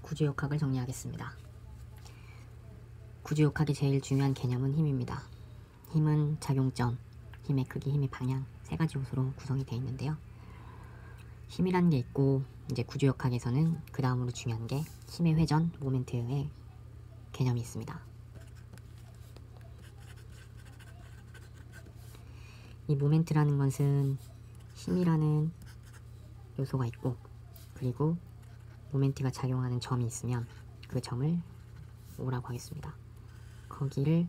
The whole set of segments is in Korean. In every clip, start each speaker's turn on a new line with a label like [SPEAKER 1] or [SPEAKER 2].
[SPEAKER 1] 구조역학을 정리하겠습니다. 구조역학의 제일 중요한 개념은 힘입니다. 힘은 작용점, 힘의 크기, 힘의 방향 세 가지 요소로 구성이 되어 있는데요. 힘이라는 게 있고 이제 구조역학에서는 그 다음으로 중요한 게 힘의 회전, 모멘트의 개념이 있습니다. 이 모멘트라는 것은 힘이라는 요소가 있고 그리고 모멘트가 작용하는 점이 있으면 그 점을 O라고 하겠습니다. 거기를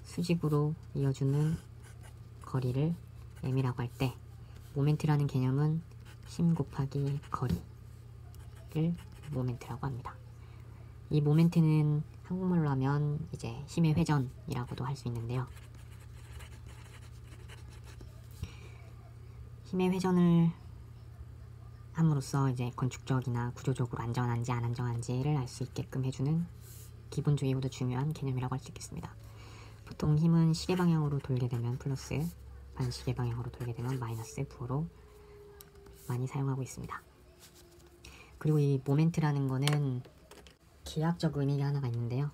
[SPEAKER 1] 수직으로 이어주는 거리를 M이라고 할 때 모멘트라는 개념은 힘 곱하기 거리를 모멘트라고 합니다. 이 모멘트는 한국말로 하면 이제 힘의 회전이라고도 할 수 있는데요. 힘의 회전을 함으로써 이제 건축적이나 구조적으로 안전한지 안 안전한지를 알 수 있게끔 해주는 기본적이고도 중요한 개념이라고 할 수 있겠습니다. 보통 힘은 시계 방향으로 돌게 되면 플러스, 반시계 방향으로 돌게 되면 마이너스 부호로 많이 사용하고 있습니다. 그리고 이 모멘트라는 거는 기하학적 의미가 하나가 있는데요.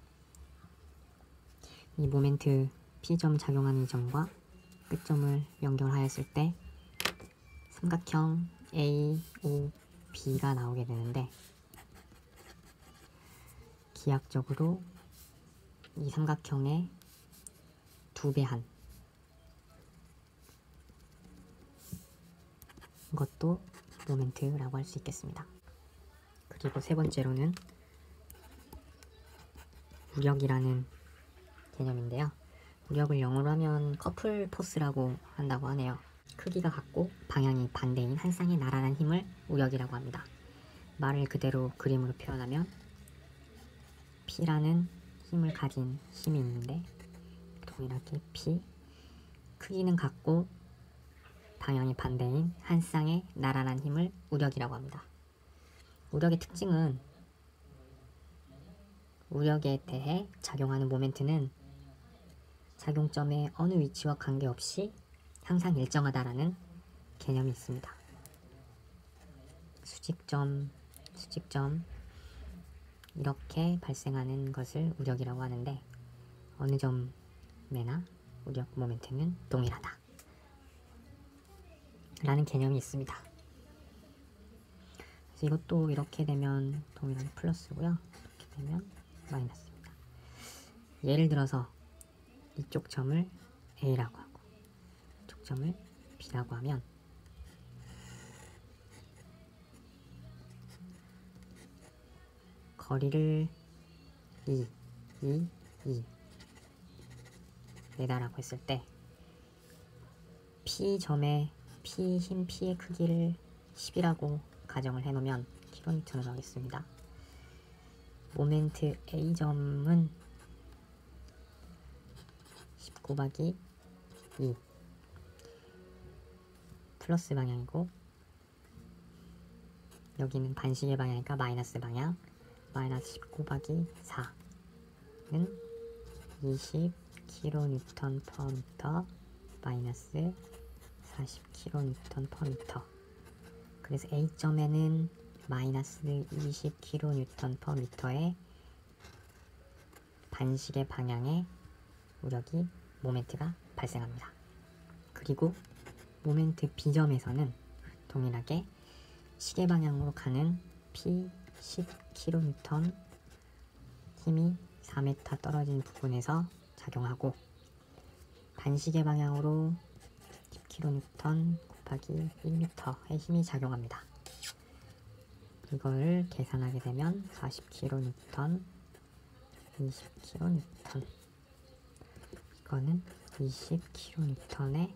[SPEAKER 1] 이 모멘트 P점 작용하는 점과 끝점을 연결하였을 때 삼각형 A, O, B가 나오게 되는데 기하학적으로 이 삼각형의 2배 한 것도 모멘트라고 할 수 있겠습니다. 그리고 세 번째로는 우력이라는 개념인데요. 우력을 영어로 하면 커플 포스라고 한다고 하네요. 크기가 같고 방향이 반대인 한 쌍의 나란한 힘을 우력이라고 합니다. 말을 그대로 그림으로 표현하면 P라는 힘을 가진 힘이 있는데 동일하게 P, 크기는 같고 방향이 반대인 한 쌍의 나란한 힘을 우력이라고 합니다. 우력의 특징은 우력에 대해 작용하는 모멘트는 작용점의 어느 위치와 관계없이 항상 일정하다라는 개념이 있습니다. 수직점 이렇게 발생하는 것을 우력이라고 하는데 어느 점에나 우력 모멘트는 동일하다 라는 개념이 있습니다. 그래서 이것도 이렇게 되면 동일하게 플러스고요. 이렇게 되면 마이너스입니다. 예를 들어서 이쪽 점을 A라고 하고 이쪽 점을 B라고 하면 거리를 2 내다라고 했을 때 P점의 힘 P의 크기를 10이라고 가정을 해놓으면 킬로미터로 하겠습니다. 모멘트 A점은 10 곱하기 2 플러스 방향이고 여기는 반시계 방향이니까 마이너스 방향 마이너스 10 곱하기 4는 20kN/m 마이너스 40kN/m 그래서 A점에는 마이너스 20kN/m의 반시계 방향의 우력이 모멘트가 발생합니다. 그리고 모멘트 B점에서는 동일하게 시계 방향으로 가는 P 10kN 힘이 4m 떨어진 부분에서 작용하고 반시계 방향으로 10kN 곱하기 1m의 힘이 작용합니다. 이걸 계산하게 되면 40kN, 20kN 이거는 20kN의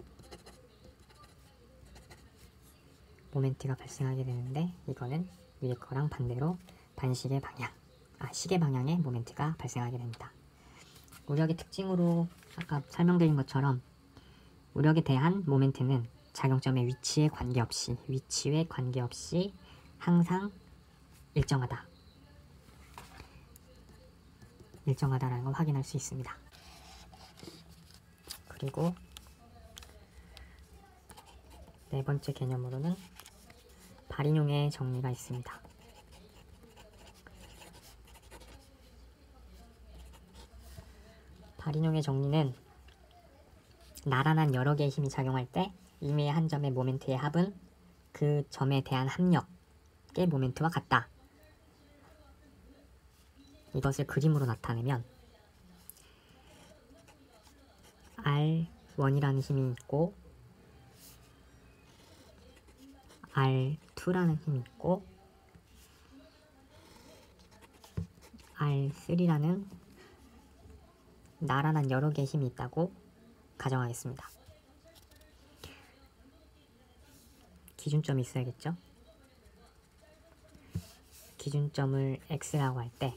[SPEAKER 1] 모멘트가 발생하게 되는데 이거는 위에 거랑 반대로 반시계 방향, 시계 방향의 모멘트가 발생하게 됩니다. 우력의 특징으로 아까 설명드린 것처럼 우력에 대한 모멘트는 작용점의 위치에 관계없이 항상 일정하다라는 걸 확인할 수 있습니다. 그리고 네 번째 개념으로는 발인용의 정리가 있습니다. 발인용의 정리는 나란한 여러 개의 힘이 작용할 때 임의의 한 점의 모멘트의 합은 그 점에 대한 합력의 모멘트와 같다. 이것을 그림으로 나타내면 R1이라는 힘이 있고 R2라는 힘이 있고 R3라는 나란한 여러 개의 힘이 있다고 가정하겠습니다. 기준점이 있어야겠죠? 기준점을 x라고 할 때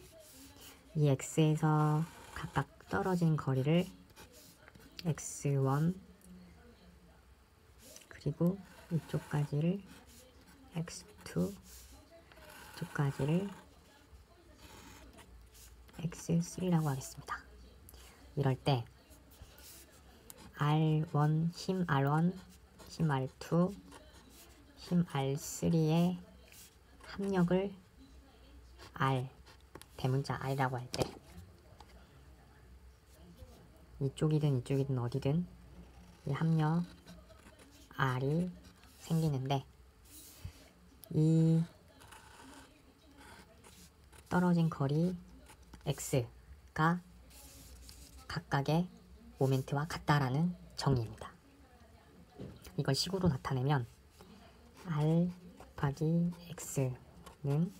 [SPEAKER 1] 이 x에서 각각 떨어진 거리를 x1 그리고 이쪽까지를 x2 이쪽까지를 x3라고 하겠습니다. 이럴 때 R1, 힘 R1, 힘 R2, 힘 R3의 합력을 R, 대문자 R이라고 할 때 이쪽이든 어디든 이 합력 R이 생기는데 이 떨어진 거리 X가 각각의 모멘트와 같다라는 정의입니다. 이걸 식으로 나타내면 R 곱하기 X는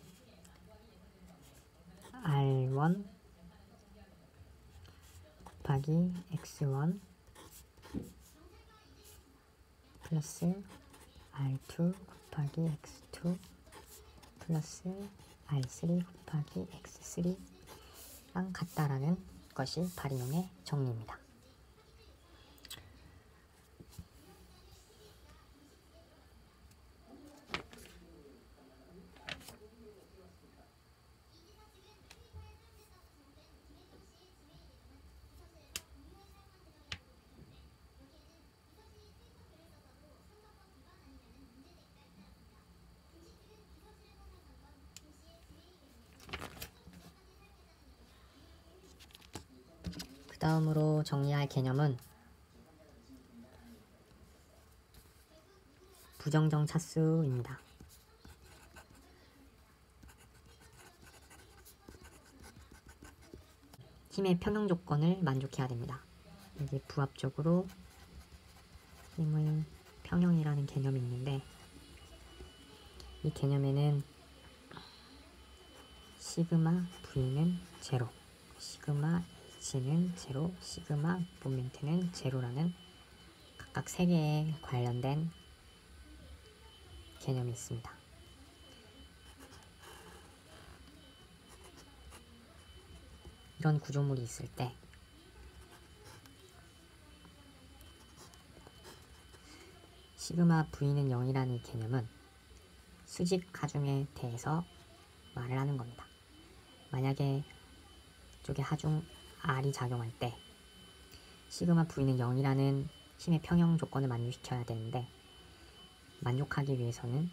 [SPEAKER 1] R1 곱하기 X1 플러스 R2 곱하기 X2 플러스 R3 곱하기 X3랑 같다라는 것이 발인용의 정리입니다. 그 다음으로 정리할 개념은 부정정 차수입니다. 힘의 평형 조건을 만족해야 됩니다. 여기 부합적으로 힘의 평형이라는 개념이 있는데 이 개념에는 시그마 V는 제로, 시그마 H는 제로, 시그마 모멘트는 제로라는 각각 3개에 관련된 개념이 있습니다. 이런 구조물이 있을 때 시그마 V는 0이라는 이 개념은 수직 하중에 대해서 말을 하는 겁니다. 만약에 이쪽에 하중 R이 작용할 때 시그마 V는 0이라는 힘의 평형 조건을 만족시켜야 되는데 만족하기 위해서는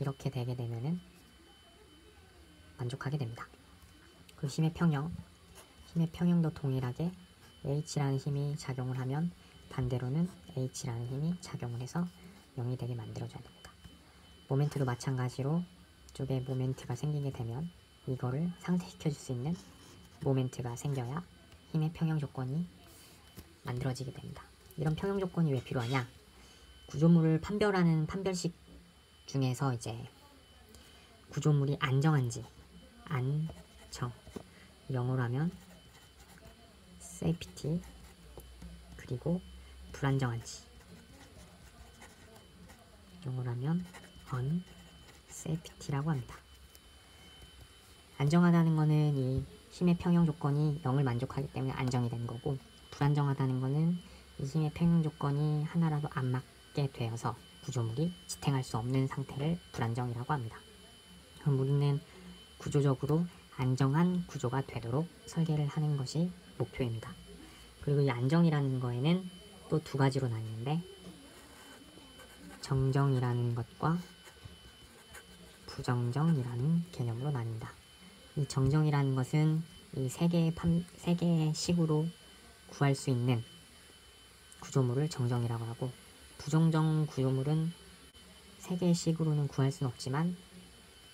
[SPEAKER 1] 이렇게 되게 되면은 만족하게 됩니다. 그 힘의 평형도 동일하게 H라는 힘이 작용을 하면 반대로는 H라는 힘이 작용을 해서 0이 되게 만들어줘야 됩니다. 모멘트도 마찬가지로 이쪽에 모멘트가 생기게 되면 이거를 상쇄시켜 줄 수 있는 모멘트가 생겨야 힘의 평형 조건이 만들어지게 됩니다. 이런 평형 조건이 왜 필요하냐? 구조물을 판별하는 판별식 중에서 이제 구조물이 안정한지 안정 0으로 하면 safety 그리고 불안정한지 0으로 하면 unsafety라고 합니다. 안정하다는 거는 이 힘의 평형 조건이 0을 만족하기 때문에 안정이 된 거고 불안정하다는 거는 이 힘의 평형 조건이 하나라도 안 맞게 되어서 구조물이 지탱할 수 없는 상태를 불안정이라고 합니다. 그럼 우리는 구조적으로 안정한 구조가 되도록 설계를 하는 것이 목표입니다. 그리고 이 안정이라는 거에는 또 두 가지로 나뉘는데 정정이라는 것과 부정정이라는 개념으로 나뉜다. 이 정정이라는 것은 이 세 개의 식으로 구할 수 있는 구조물을 정정이라고 하고, 부정정 구조물은 세 개의 식으로는 구할 수는 없지만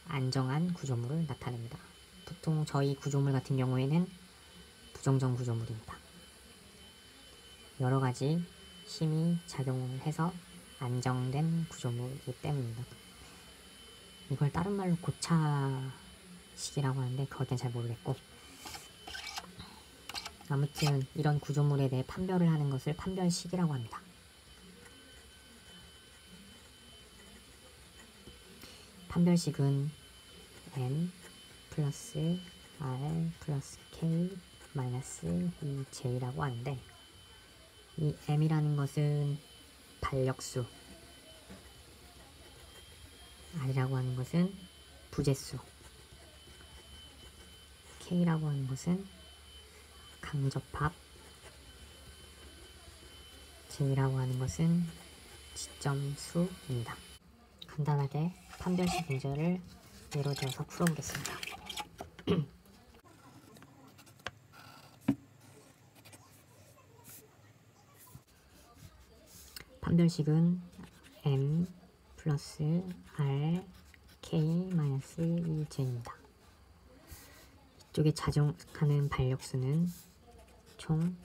[SPEAKER 1] 안정한 구조물을 나타냅니다. 보통 저희 구조물 같은 경우에는 부정정 구조물입니다. 여러 가지 힘이 작용을 해서 안정된 구조물이기 때문입니다. 이걸 다른 말로 고차식이라고 하는데 그것은 잘 모르겠고, 아무튼 이런 구조물에 대해 판별을 하는 것을 판별식이라고 합니다. 판별식은 n 플러스 r 플러스 k 마이너스 2j라고 하는데, 이 m이라는 것은 반력수, r이라고 하는 것은 부재수, k라고 하는 것은 강접합, j라고 하는 것은 지점수입니다. 간단하게 판별식 문제를 예로 들어서 풀어보겠습니다. 판별식은 m 플러스 r k 마이너스 2j입니다. 이쪽에 작용하는 반력수는 총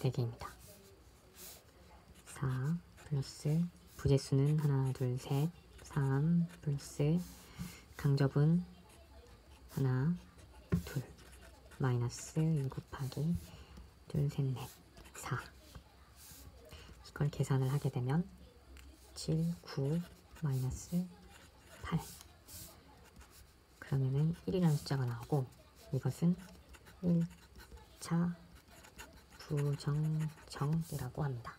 [SPEAKER 1] 4개입니다. 4 플러스 부재수는 하나, 둘, 셋, 3 플러스 강접은 하나, 둘, 마이너스 1 곱하기 둘, 셋, 넷, 4. 이걸 계산을 하게 되면 7, 9, 마이너스 8. 그러면은 1이라는 숫자가 나오고, 이것은 1차 부정정이라고 합니다.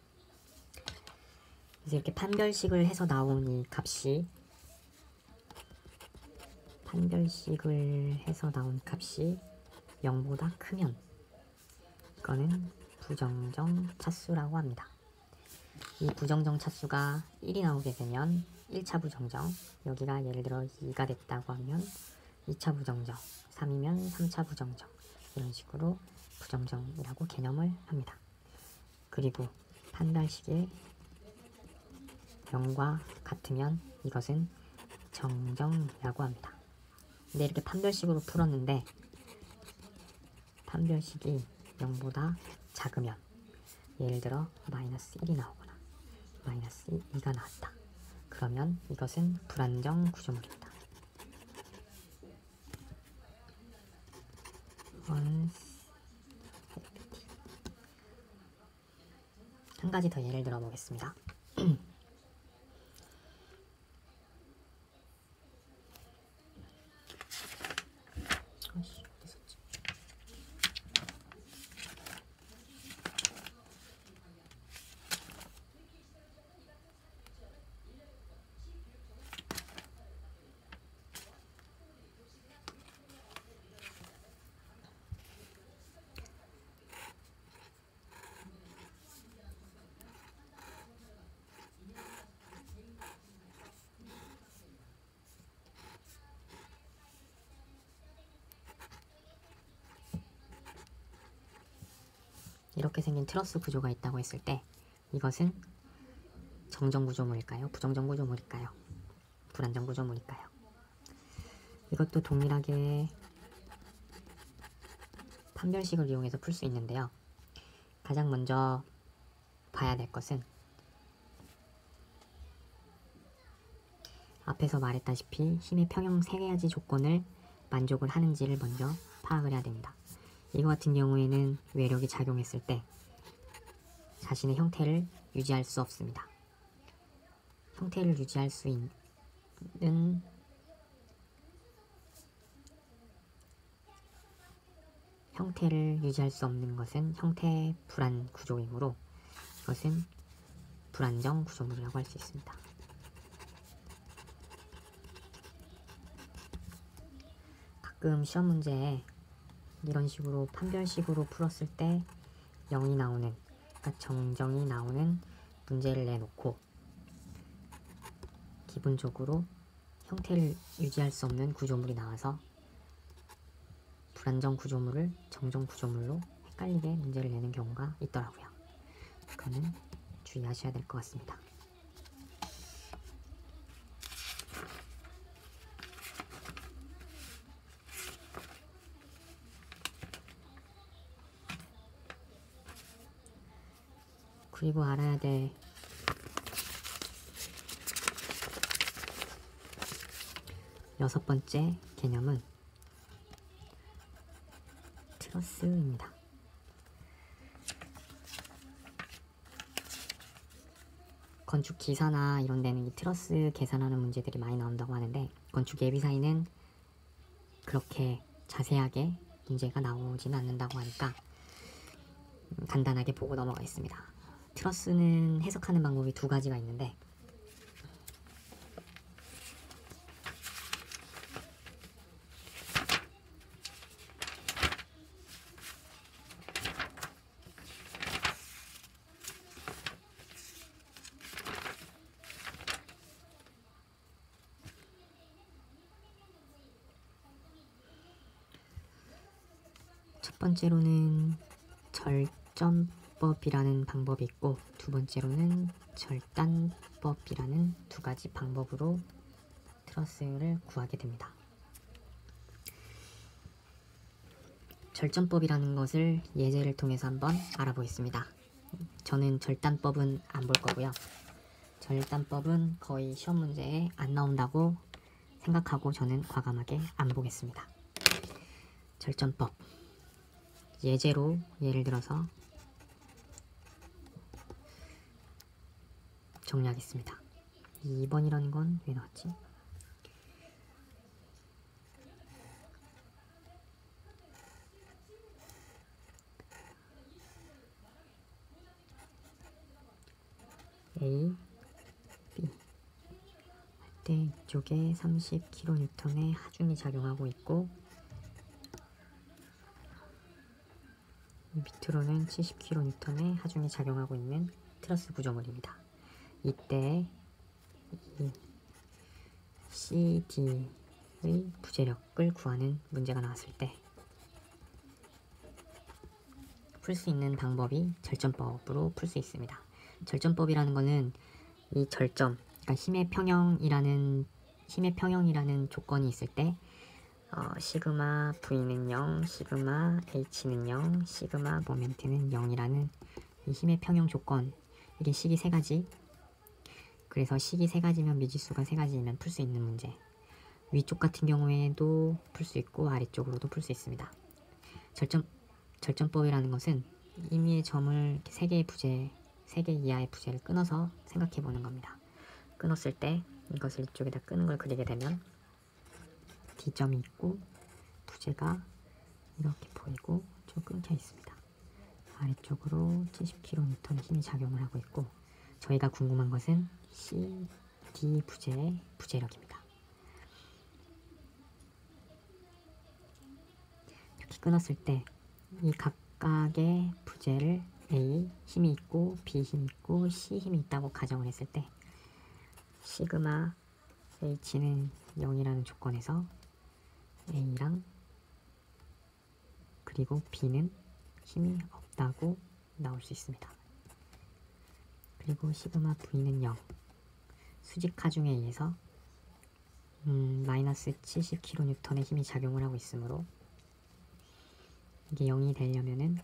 [SPEAKER 1] 이제 이렇게 판별식을 해서 나온 이 값이, 판별식을 해서 나온 값이 0보다 크면 이거는 부정정 차수라고 합니다. 이 부정정 차수가 1이 나오게 되면 1차 부정정, 여기가 예를 들어 2가 됐다고 하면 2차 부정정, 3이면 3차 부정정, 이런 식으로 부정정이라고 개념을 합니다. 그리고 판별식이 0과 같으면 이것은 정정이라고 합니다. 근데 이렇게 판별식으로 풀었는데 판별식이 0보다 작으면, 예를 들어 마이너스 1이 나오거나 마이너스 2가 나왔다. 그러면 이것은 불안정 구조물입니다. 한 가지 더 예를 들어 보겠습니다. 이렇게 생긴 트러스 구조가 있다고 했을 때 이것은 정정 구조물일까요? 부정정 구조물일까요? 불안정 구조물일까요? 이것도 동일하게 판별식을 이용해서 풀 수 있는데요. 가장 먼저 봐야 될 것은 앞에서 말했다시피 힘의 평형 3가지 조건을 만족을 하는지를 먼저 파악을 해야 됩니다. 이거 같은 경우에는 외력이 작용했을 때 자신의 형태를 유지할 수 없습니다. 형태를 유지할 수 있는 형태를 유지할 수 없는 것은 형태 불안 구조이므로 이것은 불안정 구조물이라고 할 수 있습니다. 가끔 시험 문제에 이런 식으로 판별식으로 풀었을 때 0이 나오는, 그러니까 정정이 나오는 문제를 내놓고 기본적으로 형태를 유지할 수 없는 구조물이 나와서 불안정 구조물을 정정 구조물로 헷갈리게 문제를 내는 경우가 있더라고요. 그거는 주의하셔야 될 것 같습니다. 그리고 알아야 될 여섯 번째 개념은 트러스입니다. 건축 기사나 이런 데는 이 트러스 계산하는 문제들이 많이 나온다고 하는데, 건축 예비사에는 그렇게 자세하게 문제가 나오지는 않는다고 하니까 간단하게 보고 넘어가겠습니다. 트러스는 해석하는 방법이 두 가지가 있는데, 첫 번째로는 절점법이라는 방법이 있고, 두 번째로는 절단법이라는 두 가지 방법으로 트러스를 구하게 됩니다. 절점법이라는 것을 예제를 통해서 한번 알아보겠습니다. 저는 절단법은 안 볼 거고요. 절단법은 거의 시험 문제에 안 나온다고 생각하고 저는 과감하게 안 보겠습니다. 절점법, 예제로 예를 들어서 정리하겠습니다. 2번이라는 건 왜 나왔지? A, B 할 때 이쪽에 30kN의 하중이 작용하고 있고, 밑으로는 70kN의 하중이 작용하고 있는 트러스 구조물입니다. 이때 이 CD의 부재력을 구하는 문제가 나왔을 때 풀 수 있는 방법이 절점법으로 풀 수 있습니다. 절점법이라는 거는 이 절점, 그러니까 힘의 평형이라는 조건이 있을 때 시그마 V는 0, 시그마 H는 0, 시그마 모멘트는 0이라는 이 힘의 평형 조건, 이게 식이 세 가지. 그래서 식이 세 가지면 미지수가 세 가지면 풀 수 있는 문제. 위쪽 같은 경우에도 풀 수 있고 아래쪽으로도 풀 수 있습니다. 절점법이라는 것은 임의의 점을 세 개의 부재, 3개 이하의 부재를 끊어서 생각해 보는 겁니다. 끊었을 때 이것을 이쪽에다 끄는 걸 그리게 되면 D점이 있고 부재가 이렇게 보이고 좀 끊겨 있습니다. 아래쪽으로 70kN의 힘이 작용을 하고 있고, 저희가 궁금한 것은 CD 부재의 부재력입니다. 이렇게 끊었을 때 이 각각의 부재를 A 힘이 있고 B 힘이 있고 C 힘이 있다고 가정을 했을 때 시그마 H는 0이라는 조건에서 A랑 그리고 B는 힘이 없다고 나올 수 있습니다. 그리고 시그마 V는 0, 수직 하중에 의해서 마이너스 70kN의 힘이 작용을 하고 있으므로 이게 0이 되려면은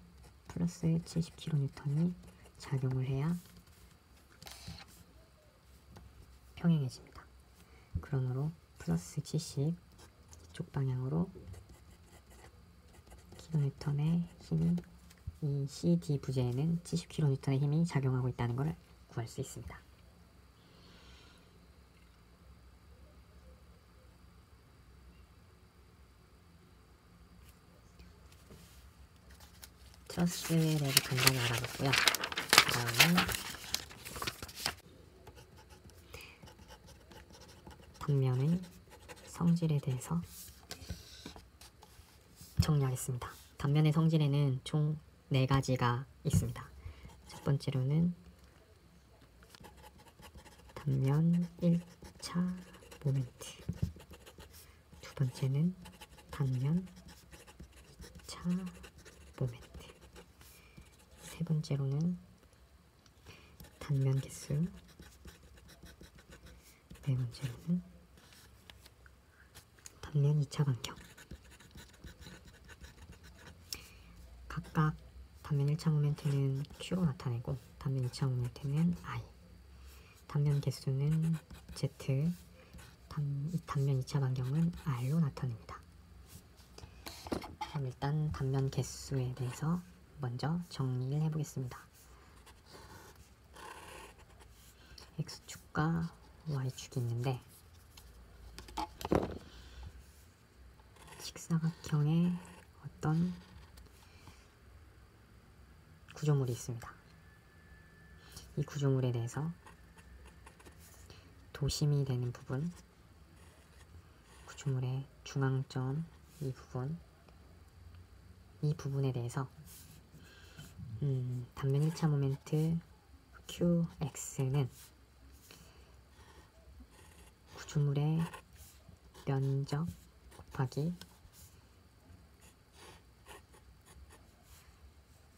[SPEAKER 1] 플러스 70kN이 작용을 해야 평행해집니다. 그러므로 플러스 70 이쪽 방향으로 kN의 힘이, 이 CD 부재에는 70kN의 힘이 작용하고 있다는 것을 구할 수 있습니다. 트러스에 대해서 간단히 알아봤고요. 다음은 단면의 성질에 대해서 정리하겠습니다. 단면의 성질에는 총 4가지가 있습니다. 첫 번째로는 단면 1차 모멘트, 두 번째는 단면 번째로는 단면 개수, 네 번째로는 단면 2차 반경. 각각 단면 1차 모멘트는 Q로 나타내고 단면 2차 모멘트는 I, 단면 개수는 Z, 단면 2차 반경은 R로 나타냅니다. 그럼 일단 단면 개수에 대해서 먼저 정리를 해보겠습니다. X축과 Y축이 있는데 직사각형에 어떤 구조물이 있습니다. 이 구조물에 대해서 도심이 되는 부분, 구조물의 중앙점 이 부분에 대해서 단면 1차 모멘트 QX는 구조물의 면적 곱하기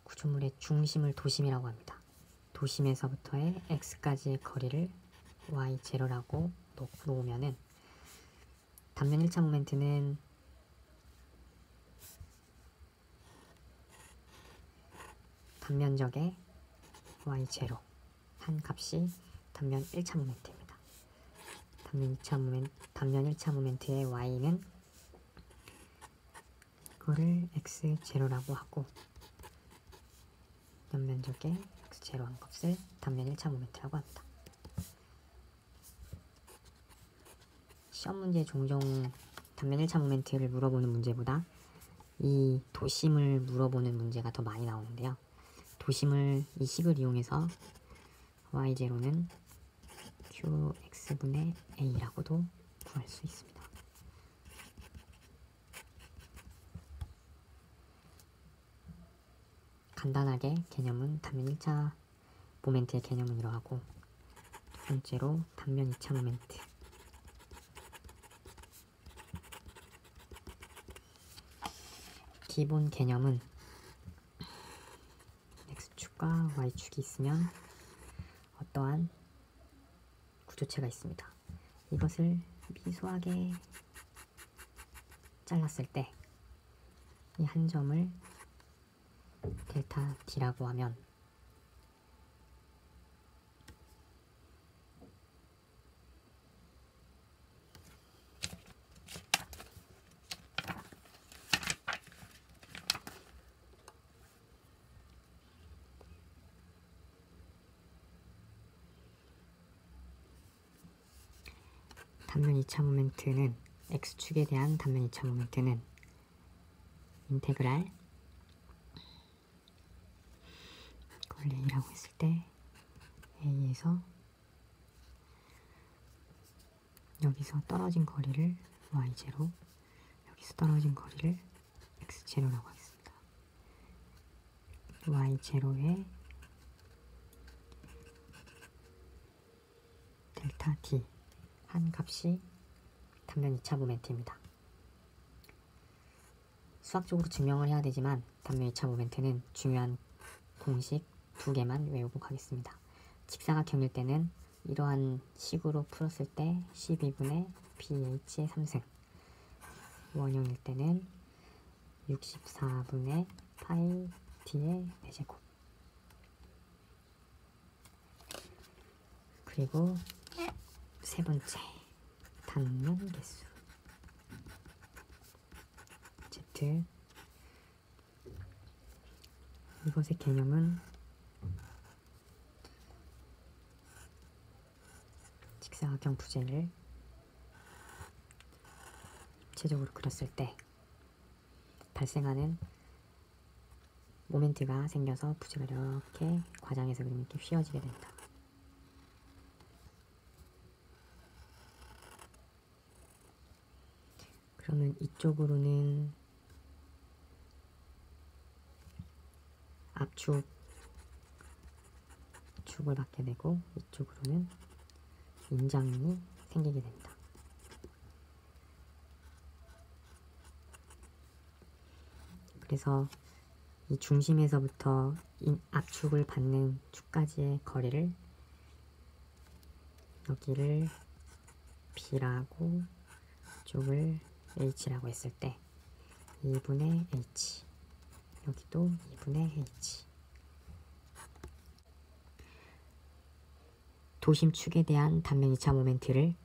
[SPEAKER 1] 구조물의 중심을 도심이라고 합니다. 도심에서부터의 X까지의 거리를 Y0라고 놓으면은 단면 1차 모멘트는 단면적의 Y0 한 값이 단면 1차 모멘트입니다. 단면 1차 모멘트의 Y는 그거를 X0라고 하고 옆면적의 X0 한 값을 단면 1차 모멘트라고 합니다. 시험 문제에 종종 단면 1차 모멘트를 물어보는 문제보다 이 도심을 물어보는 문제가 더 많이 나오는데요. 도심을 이 식을 이용해서 Y0는 QX분의 A라고도 구할 수 있습니다. 간단하게 개념은 단면 1차 모멘트의 개념은 이러하고 두 번째로 단면 2차 모멘트 기본 개념은 X축과 Y축이 있으면 어떠한 구조체가 있습니다. 이것을 미소하게 잘랐을 때 이 한 점을 델타 D라고 하면 단면 2차 모멘트는 X축에 대한 단면 2차 모멘트는 인테그랄 그걸 A라고 했을 때 A에서 여기서 떨어진 거리를 Y0 여기서 떨어진 거리를 X0라고 하겠습니다. Y0의 델타 D 한 값이 단면 2차 모멘트입니다. 수학적으로 증명을 해야 되지만 단면 2차 모멘트는 중요한 공식 2개만 외우고 가겠습니다. 직사각형일 때는 이러한 식으로 풀었을 때 12분의 BH의 3승, 원형일 때는 64분의 파이 D의 4제곱, 그리고 세 번째 단면 개수 Z. 이것의 개념은 직사각형 부재를 입체적으로 그렸을 때 발생하는 모멘트가 생겨서 부재가 이렇게 과장해서 그리면 이렇게 휘어지게 됩니다. 그러면 이쪽으로는 압축 축을 받게 되고 이쪽으로는 인장이 생기게 됩니다. 그래서 이 중심에서부터 압축을 받는 축까지의 거리를 여기를 B라고 이쪽을 H라고 했을 때 2분의 H, 여기도 2분의 H. 도심축에 대한 단면 2차 모멘트를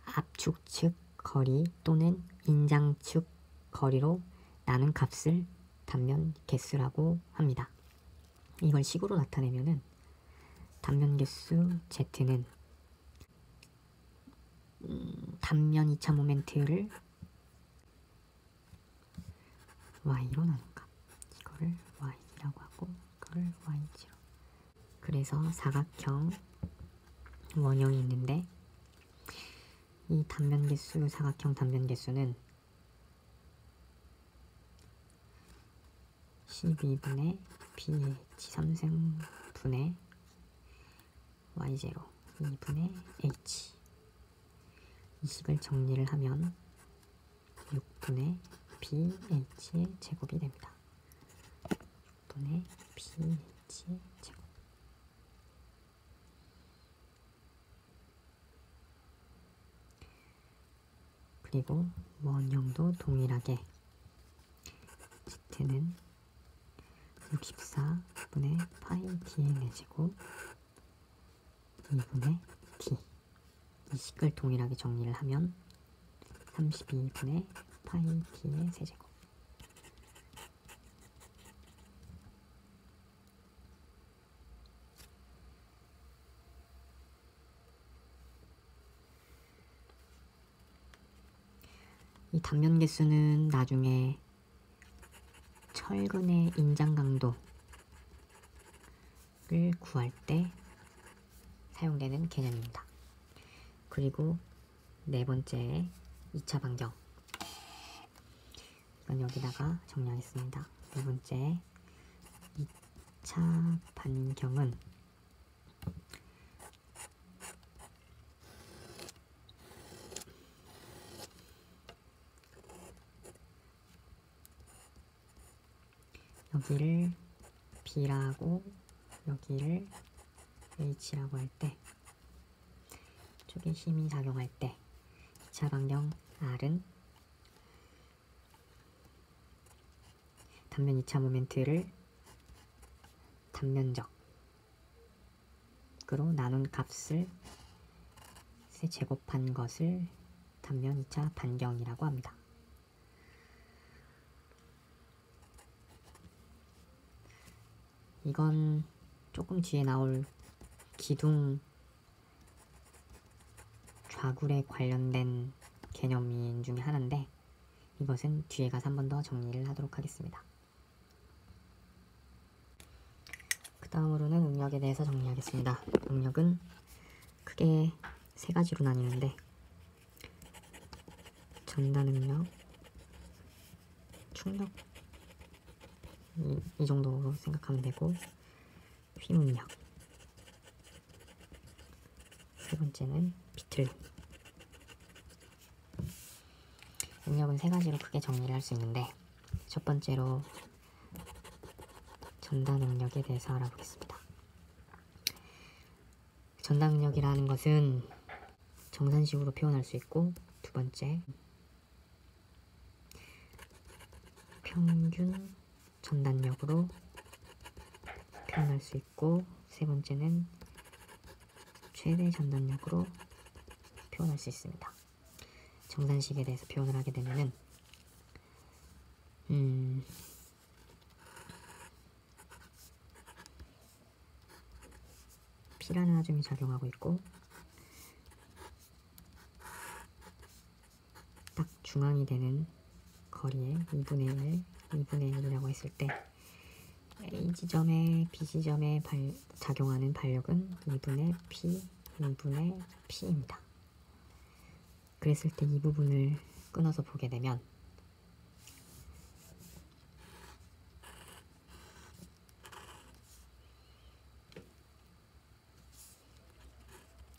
[SPEAKER 1] 압축측 거리 또는 인장축 거리로 나눈 값을 단면 개수라고 합니다. 이걸 식으로 나타내면은 단면 개수 Z는 단면 2차 모멘트를 Y로 나눈 값, 이거를 Y라고 하고 이거를 Y0. 그래서 사각형 원형이 있는데 이 단면 개수, 사각형 단면 개수는 12분의 BH 3승분의 Y0 2분의 H. 이 식을 정리를 하면 6분의 BH의 제곱이 됩니다. 6분의 BH의 제곱. 그리고 원형도 동일하게 Z는 64분의 파이 Dn의 제곱 2분의 D. 이 식을 동일하게 정리를 하면 32분의 파이 D의 세제곱. 이 단면 개수는 나중에 철근의 인장 강도를 구할 때 사용되는 개념입니다. 그리고 네 번째 2차 반경. 이건 여기다가 정리하겠습니다. 네 번째 2차 반경은 여기를 B라고 여기를 H라고 할 때 쪽에 힘이 작용할 때 2차 반경 R은 단면 2차 모멘트를 단면적으로 나눈 값을 제곱한 것을 단면 2차 반경이라고 합니다. 이건 조금 뒤에 나올 기둥 좌굴에 관련된 개념인 중에 하나인데 이것은 뒤에 가서 한 번 더 정리를 하도록 하겠습니다. 그 다음으로는 응력에 대해서 정리하겠습니다. 응력은 크게 세 가지로 나뉘는데 전단 응력, 충격 이 정도로 생각하면 되고 휘응력, 세 번째는 비틀림. 응력은 세 가지로 크게 정리를 할 수 있는데 첫 번째로 전단 응력에 대해서 알아보겠습니다. 전단 응력이라는 것은 정산식으로 표현할 수 있고, 두 번째 평균 전단력으로 표현할 수 있고, 세 번째는 최대 전단력으로 표현할 수 있습니다. 정산식에 대해서 표현을 하게 되면은 P라는 하중이 작용하고 있고 딱 중앙이 되는 거리에 2분의 1이라고 했을 때 A 지점에 B 지점에 작용하는 반력은 2분의 P입니다. 그랬을 때 이 부분을 끊어서 보게 되면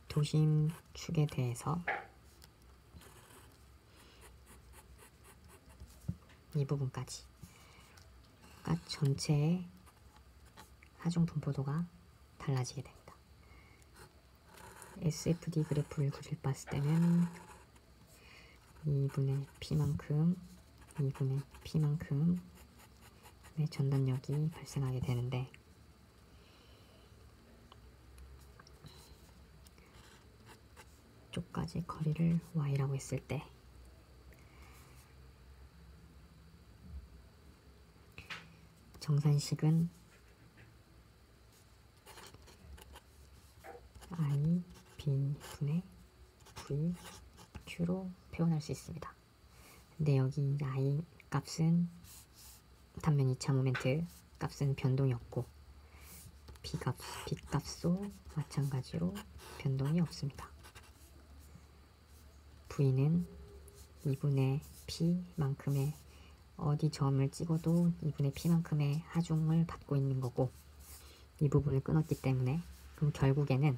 [SPEAKER 1] 도심축에 대해서 이 부분까지 전체의 하중 분포도가 달라지게 됩니다. SFD 그래프를 그려봤을 때는 2분의 P만큼의 전단력이 발생하게 되는데, 쪽까지 거리를 Y라고 했을 때 정산식은 I, B분의 V, Q로 표현할 수 있습니다. 근데 여기 I 값은 단면 2차 모멘트 값은 변동이 없고 B 값도 마찬가지로 변동이 없습니다. V는 2분의 P만큼의 어디 점을 찍어도 2분의 P만큼의 하중을 받고 있는 거고, 이 부분을 끊었기 때문에 그럼 결국에는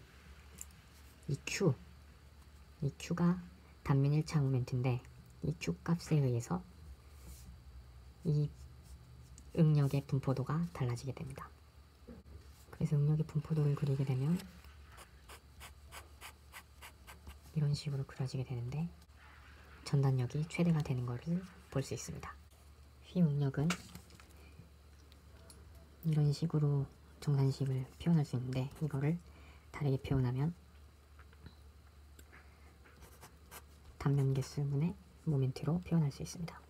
[SPEAKER 1] 이 Q가 단면 1차 모멘트인데 이 Q 값에 의해서 이 응력의 분포도가 달라지게 됩니다. 그래서 응력의 분포도를 그리게 되면 이런 식으로 그려지게 되는데, 전단력이 최대가 되는 것을 볼 수 있습니다. 휘응력은 이런 식으로 정산식을 표현할 수 있는데, 이거를 다르게 표현하면 단면 개수분의 모멘트로 표현할 수 있습니다.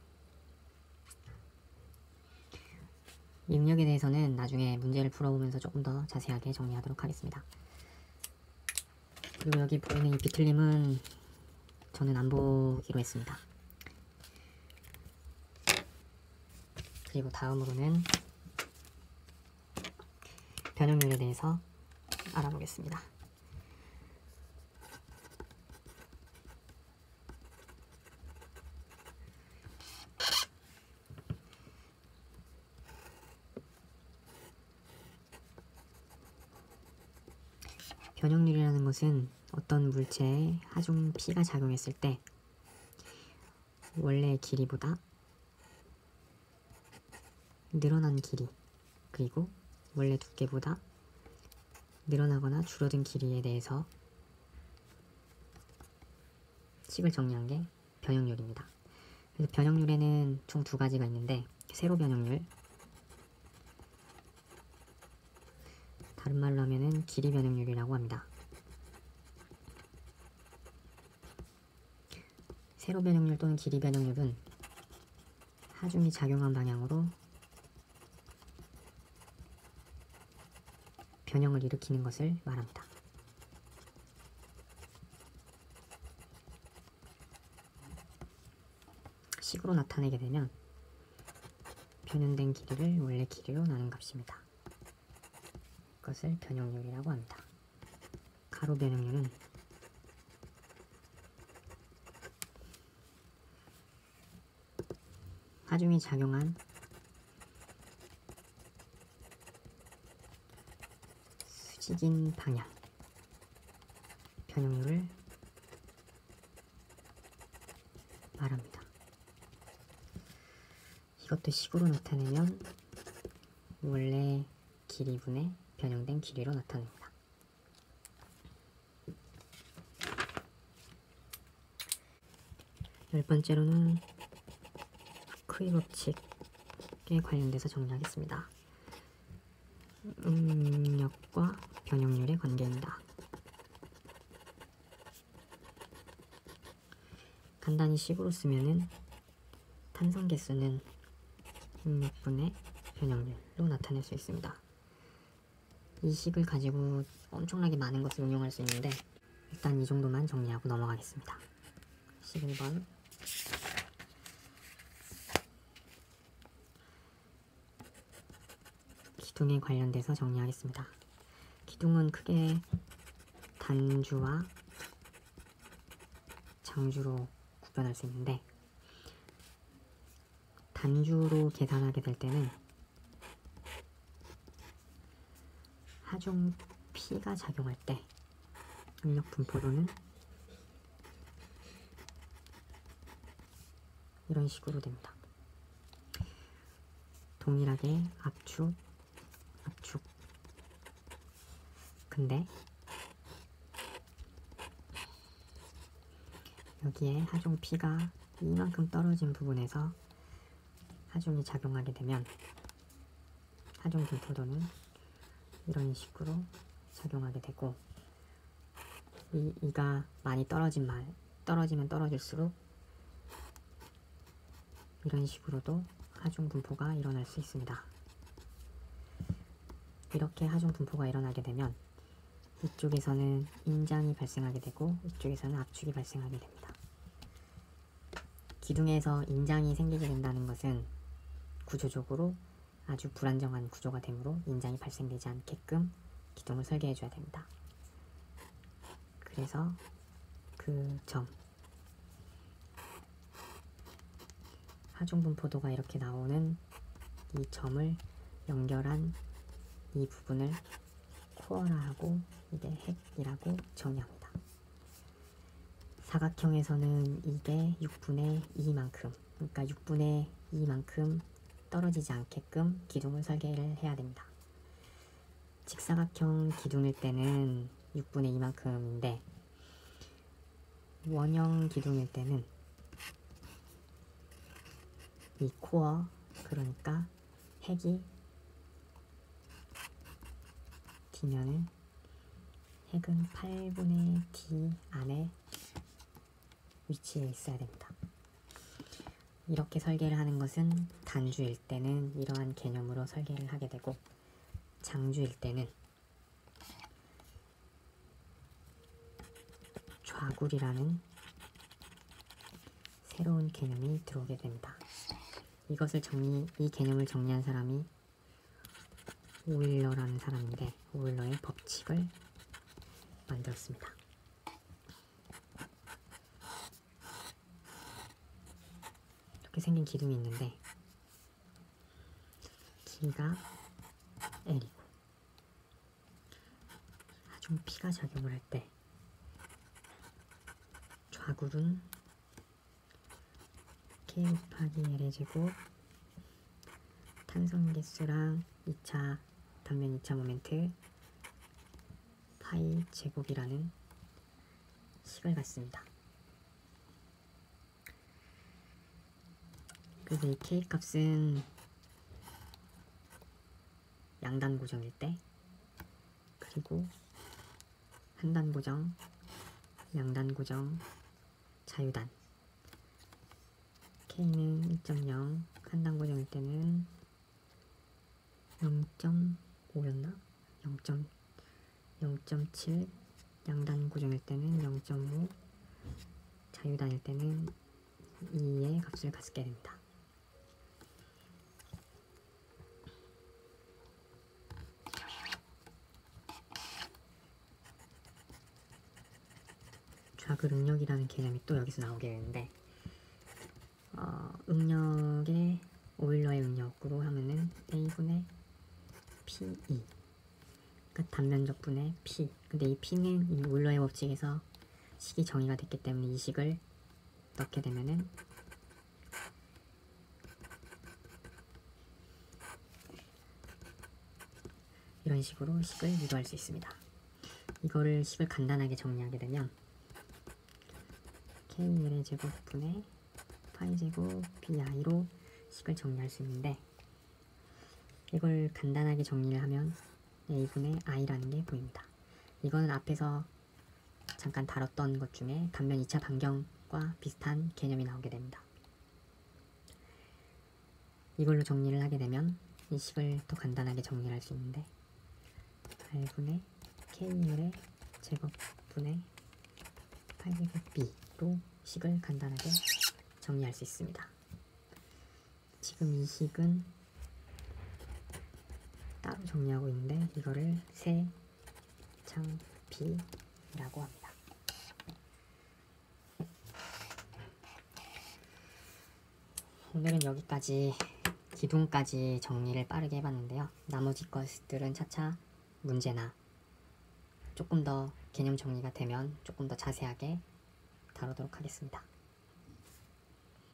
[SPEAKER 1] 응력에 대해서는 나중에 문제를 풀어보면서 조금 더 자세하게 정리하도록 하겠습니다. 그리고 여기 보이는 이 비틀림은 저는 안 보기로 했습니다. 그리고 다음으로는 변형률에 대해서 알아보겠습니다. 변형률이라는 것은 어떤 물체에 하중 P가 작용했을 때 원래의 길이보다 늘어난 길이, 그리고 원래 두께보다 늘어나거나 줄어든 길이에 대해서 식을 정리한 게 변형률입니다. 그래서 변형률에는 총 두 가지가 있는데, 세로 변형률, 다른 말로 하면은 길이 변형률이라고 합니다. 세로 변형률 또는 길이 변형률은 하중이 작용한 방향으로 변형을 일으키는 것을 말합니다. 식으로 나타내게 되면 변형된 길이를 원래 길이로 나눈 값입니다. 이것을 변형률이라고 합니다. 가로 변형률은 하중이 작용한 수직인 방향 변형률을 말합니다. 이것도 식으로 나타내면 원래 길이분의 변형된 길이로 나타냅니다. 열 번째로는 크기 법칙에 관련돼서 정리하겠습니다. 응력과 변형률의 관계입니다. 간단히 식으로 쓰면은 탄성 개수는 응력분의 변형률로 나타낼 수 있습니다. 이 식을 가지고 엄청나게 많은 것을 응용할 수 있는데, 일단 이 정도만 정리하고 넘어가겠습니다. 11번 기둥에 관련돼서 정리하겠습니다. 기둥은 크게 단주와 장주로 구별할 수 있는데, 단주로 계산하게 될 때는 하중 P가 작용할 때 응력 분포도는 이런 식으로 됩니다. 동일하게 압축, 압축. 근데 여기에 하중 P가 이만큼 떨어진 부분에서 하중이 작용하게 되면 하중 분포도는 이런 식으로 작용하게 되고, 이가 많이 떨어지면 떨어질수록 이런 식으로도 하중 분포가 일어날 수 있습니다. 이렇게 하중 분포가 일어나게 되면 이쪽에서는 인장이 발생하게 되고 이쪽에서는 압축이 발생하게 됩니다. 기둥에서 인장이 생기게 된다는 것은 구조적으로 아주 불안정한 구조가 되므로 인장이 발생되지 않게끔 기둥을 설계해 줘야 됩니다. 그래서 그 점, 하중 분포도가 이렇게 나오는 이 점을 연결한 이 부분을 코어라 하고 이게 핵이라고 정의합니다. 사각형에서는 이게 6분의 2만큼, 그러니까 6분의 2만큼 떨어지지 않게끔 기둥을 설계를 해야 됩니다. 직사각형 기둥일 때는 6분의 2만큼인데 원형 기둥일 때는 이 코어, 그러니까 핵이 D면은 핵은 8분의 D 안에 위치해 있어야 됩니다. 이렇게 설계를 하는 것은 단주일 때는 이러한 개념으로 설계를 하게 되고, 장주일 때는 좌굴이라는 새로운 개념이 들어오게 됩니다. 이 개념을 정리한 사람이 오일러라는 사람인데, 오일러의 법칙을 만들었습니다. 이렇게 생긴 기둥이 있는데 길이가 L이고 하중 P가 작용을 할 때 좌굴은 K 곱하기 L의 제곱 탄성 개수랑 2차 단면 2차 모멘트 파이 제곱이라는 식을 갖습니다. 그래서 이 K 값은 양단 고정일 때, 그리고 한단 고정, 양단 고정, 자유단, K는 1.0, 한단 고정일 때는 0.5였나? 0.7, 양단 고정일 때는 0.5, 자유단일 때는 2의 값을 갖게 됩니다. 좌굴 응력이라는 개념이 또 여기서 나오게 되는데, 응력의 오일러의 응력으로 하면은 A분의 PE, 그러니까 단면적 분의 P. 근데 이 P는 이 오일러의 법칙에서 식이 정의가 됐기 때문에 이 식을 넣게 되면은 이런 식으로 식을 유도할 수 있습니다. 이거를 식을 간단하게 정리하게 되면 KL의 제곱분의 파이 제곱 BI로 식을 정리할 수 있는데, 이걸 간단하게 정리를 하면 A분의 I라는 게 보입니다. 이거는 앞에서 잠깐 다뤘던 것 중에 단면 2차 반경과 비슷한 개념이 나오게 됩니다. 이걸로 정리를 하게 되면 이 식을 더 간단하게 정리를 할 수 있는데, R분의 KL의 제곱분의 파이 제곱 B로 식을 간단하게 정리할 수 있습니다. 지금 이 식은 따로 정리하고 있는데 이거를 세창비라고 합니다. 오늘은 여기까지 기둥까지 정리를 빠르게 해봤는데요. 나머지 것들은 차차 문제나 조금 더 개념 정리가 되면 조금 더 자세하게 다루도록 하겠습니다.